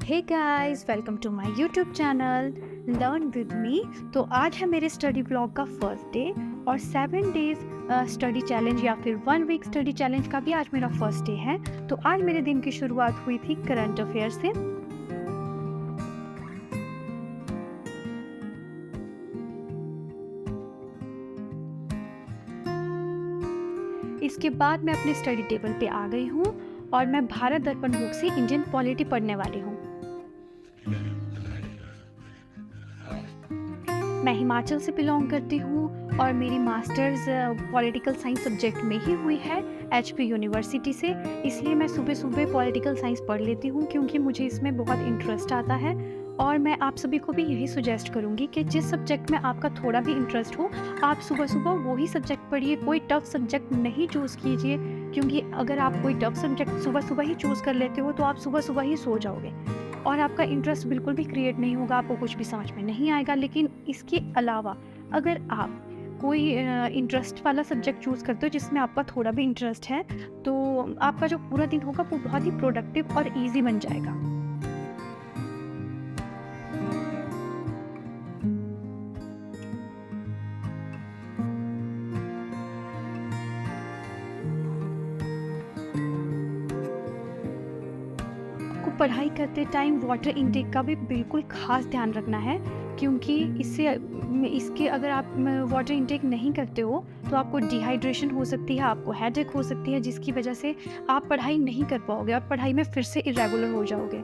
Hey guys, welcome to my YouTube channel learn with me. तो आज है मेरे स्टडी ब्लॉग का फर्स्ट डे और 7 डेज स्टडी चैलेंज या फिर 1 वीक स्टडी चैलेंज का भी आज मेरा फर्स्ट डे है। तो आज मेरे दिन की शुरुआत हुई थी करंट अफेयर से। इसके बाद मैं अपने स्टडी टेबल पे आ गई हूँ और मैं भारत दर्पण बुक से इंडियन पॉलिटी पढ़ने वाली हूँ। मैं हिमाचल से बिलोंग करती हूँ और मेरी मास्टर्स पॉलिटिकल साइंस सब्जेक्ट में ही हुई है एचपी यूनिवर्सिटी से। इसलिए मैं सुबह सुबह पॉलिटिकल साइंस पढ़ लेती हूँ क्योंकि मुझे इसमें बहुत इंटरेस्ट आता है। और मैं आप सभी को भी यही सजेस्ट करूँगी कि जिस सब्जेक्ट में आपका थोड़ा भी इंटरेस्ट हो, आप सुबह सुबह वही सब्जेक्ट पढ़िए। कोई टफ सब्जेक्ट नहीं चूज़ कीजिए, क्योंकि अगर आप कोई टफ सब्जेक्ट सुबह सुबह ही चूज़ कर लेते हो तो आप सुबह सुबह ही सो जाओगे और आपका इंटरेस्ट बिल्कुल भी क्रिएट नहीं होगा, आपको कुछ भी समझ में नहीं आएगा। लेकिन इसके अलावा अगर आप कोई इंटरेस्ट वाला सब्जेक्ट चूज़ करते हो जिसमें आपका थोड़ा भी इंटरेस्ट है, तो आपका जो पूरा दिन होगा वो बहुत ही प्रोडक्टिव और ईजी बन जाएगा। आपको पढ़ाई करते टाइम वाटर इनटेक का भी बिल्कुल ख़ास ध्यान रखना है, क्योंकि इसके अगर आप वाटर इनटेक नहीं करते हो तो आपको डिहाइड्रेशन हो सकती है, आपको हेडेक हो सकती है, जिसकी वजह से आप पढ़ाई नहीं कर पाओगे और पढ़ाई में फिर से इरेगुलर हो जाओगे।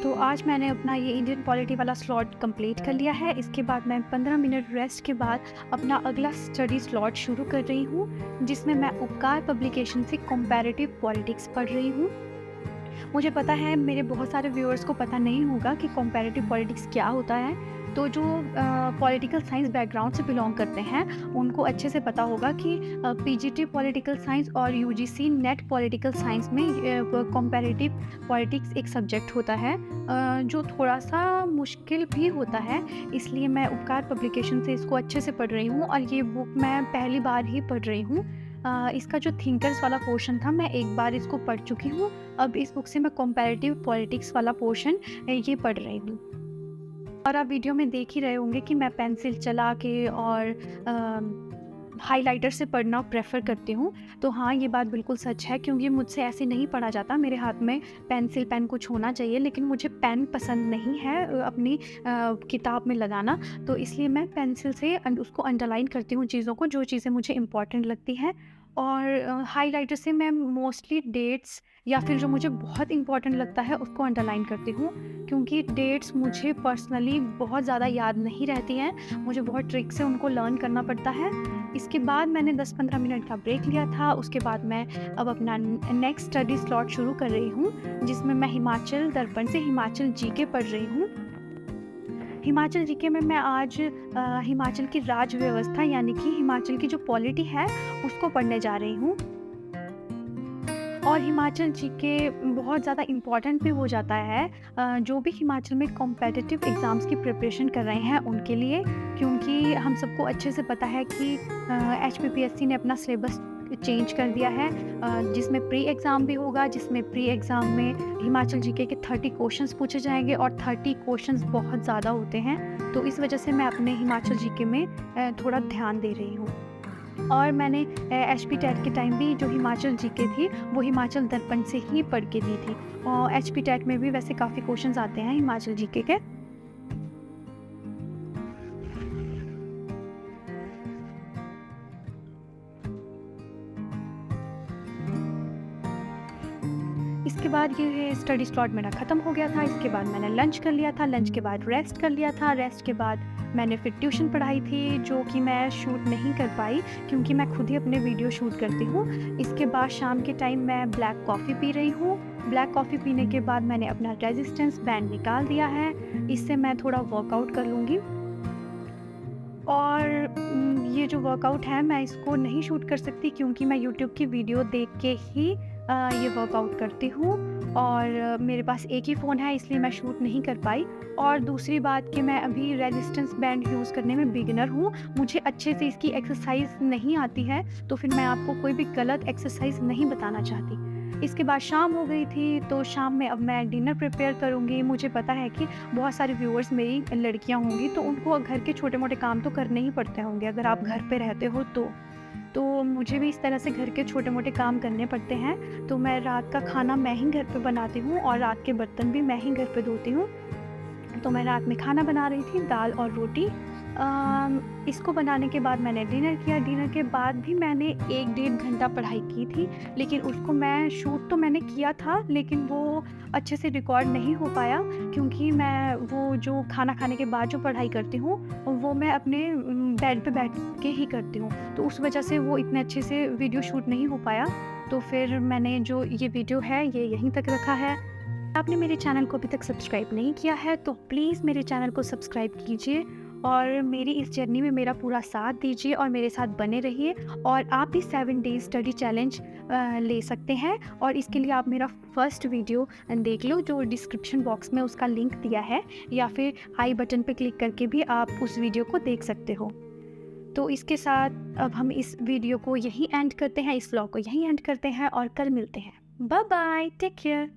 तो आज मैंने अपना ये इंडियन पॉलिटी वाला स्लॉट कंप्लीट कर लिया है। इसके बाद मैं 15 मिनट रेस्ट के बाद अपना अगला स्टडी स्लॉट शुरू कर रही हूँ, जिसमें मैं उपकार पब्लिकेशन से कंपैरेटिव पॉलिटिक्स पढ़ रही हूँ। मुझे पता है मेरे बहुत सारे व्यूअर्स को पता नहीं होगा कि कंपैरेटिव पॉलिटिक्स क्या होता है। तो जो पॉलिटिकल साइंस बैकग्राउंड से बिलोंग करते हैं उनको अच्छे से पता होगा कि पीजीटी पॉलिटिकल साइंस और यूजीसी नेट पॉलिटिकल साइंस में कंपैरेटिव पॉलिटिक्स एक सब्जेक्ट होता है जो थोड़ा सा मुश्किल भी होता है। इसलिए मैं उपकार पब्लिकेशन से इसको अच्छे से पढ़ रही हूँ और ये बुक मैं पहली बार ही पढ़ रही हूँ। इसका जो थिंकर्स वाला पोर्शन था मैं एक बार इसको पढ़ चुकी हूँ। अब इस बुक से मैं कंपैरेटिव पॉलिटिक्स वाला पोर्शन ये पढ़ रही हूँ। और आप वीडियो में देख ही रहे होंगे कि मैं पेंसिल चला के और हाइलाइटर से पढ़ना प्रेफर करती हूँ। तो हाँ, ये बात बिल्कुल सच है, क्योंकि मुझसे ऐसे नहीं पढ़ा जाता। मेरे हाथ में पेंसिल पेन कुछ होना चाहिए, लेकिन मुझे पेन पसंद नहीं है अपनी किताब में लगाना। तो इसलिए मैं पेंसिल से उसको अंडरलाइन करती हूँ चीज़ों को, जो चीज़ें मुझे इम्पॉर्टेंट लगती हैं। और हाइलाइटर से मैं मोस्टली डेट्स या फिर जो मुझे बहुत इम्पॉर्टेंट लगता है उसको अंडरलाइन करती हूँ, क्योंकि डेट्स मुझे पर्सनली बहुत ज़्यादा याद नहीं रहती हैं। मुझे बहुत ट्रिक से उनको लर्न करना पड़ता है। इसके बाद मैंने 10-15 मिनट का ब्रेक लिया था। उसके बाद मैं अब अपना नेक्स्ट स्टडी स्लॉट शुरू कर रही हूँ, जिसमें मैं हिमाचल दर्पण से हिमाचल जीके पढ़ रही हूँ। हिमाचल जीके में मैं आज हिमाचल की राज्य व्यवस्था यानी कि हिमाचल की जो पॉलिटी है उसको पढ़ने जा रही हूँ। और हिमाचल जीके बहुत ज़्यादा इम्पॉर्टेंट भी हो जाता है जो भी हिमाचल में कॉम्पिटिटिव एग्ज़ाम्स की प्रिपरेशन कर रहे हैं उनके लिए, क्योंकि हम सबको अच्छे से पता है कि एचपीपीएससी ने अपना सिलेबस चेंज कर दिया है, जिसमें प्री एग्ज़ाम भी होगा, जिसमें प्री एग्ज़ाम में हिमाचल जीके के 30 क्वेश्चंस पूछे जाएंगे और 30 क्वेश्चंस बहुत ज़्यादा होते हैं। तो इस वजह से मैं अपने हिमाचल जीके में थोड़ा ध्यान दे रही हूँ। और मैंने एचपी टेट के टाइम भी जो हिमाचल जीके थी वो हिमाचल दर्पण से ही पढ़ के दी थी। और एचपी टेट में भी वैसे काफ़ी क्वेश्चंस आते हैं हिमाचल जीके के। इसके बाद ये स्टडी स्लॉट मेरा ख़त्म हो गया था। इसके बाद मैंने लंच कर लिया था, लंच के बाद रेस्ट कर लिया था, रेस्ट के बाद मैंने फिर ट्यूशन पढ़ाई थी, जो कि मैं शूट नहीं कर पाई क्योंकि मैं खुद ही अपने वीडियो शूट करती हूँ। इसके बाद शाम के टाइम मैं ब्लैक कॉफ़ी पी रही हूँ। ब्लैक कॉफ़ी पीने के बाद मैंने अपना रेजिस्टेंस बैंड निकाल दिया है। इससे मैं थोड़ा वर्कआउट कर लूँगी। और ये जो वर्कआउट है मैं इसको नहीं शूट कर सकती क्योंकि मैं यूट्यूब की वीडियो देख के ही ये वर्कआउट करती हूँ और मेरे पास एक ही फ़ोन है इसलिए मैं शूट नहीं कर पाई। और दूसरी बात कि मैं अभी रेजिस्टेंस बैंड यूज़ करने में बिगिनर हूँ, मुझे अच्छे से इसकी एक्सरसाइज नहीं आती है, तो फिर मैं आपको कोई भी गलत एक्सरसाइज नहीं बताना चाहती। इसके बाद शाम हो गई थी, तो शाम में अब मैं डिनर प्रिपेयर करूँगी। मुझे पता है कि बहुत सारे व्यूअर्स मेरी लड़कियाँ होंगी, तो उनको घर के छोटे-मोटे काम तो करने ही पड़ते होंगे अगर आप घर पे रहते हो तो। तो मुझे भी इस तरह से घर के छोटे-मोटे काम करने पड़ते हैं, तो मैं रात का खाना मैं ही घर पे बनाती हूँ और रात के बर्तन भी मैं ही घर पे धोती हूँ। तो मैं रात में खाना बना रही थी, दाल और रोटी। इसको बनाने के बाद मैंने डिनर किया, डिनर के बाद भी मैंने 1 डेढ़ घंटा पढ़ाई की थी, लेकिन उसको मैं शूट तो मैंने किया था, लेकिन वो अच्छे से रिकॉर्ड नहीं हो पाया क्योंकि मैं वो जो खाना खाने के बाद जो पढ़ाई करती हूँ, वो मैं अपने बेड पे बैठ के ही करती हूँ। तो उस वजह से वो इतने अच्छे से वीडियो शूट नहीं हो पाया। तो फिर मैंने जो ये वीडियो है, ये यहीं तक रखा है। आपने मेरे चैनल को अभी तक सब्सक्राइब नहीं किया है तो प्लीज़ मेरे चैनल को सब्सक्राइब कीजिए और मेरी इस जर्नी में मेरा पूरा साथ दीजिए और मेरे साथ बने रहिए। और आप भी 7 डेज़ स्टडी चैलेंज ले सकते हैं और इसके लिए आप मेरा फर्स्ट वीडियो देख लो जो डिस्क्रिप्शन बॉक्स में उसका लिंक दिया है, या फिर आई बटन पे क्लिक करके भी आप उस वीडियो को देख सकते हो। तो इसके साथ अब हम इस वीडियो को यहीं एंड करते हैं, इस व्लॉग को यहीं एंड करते हैं और कल मिलते हैं। Bye bye, take care.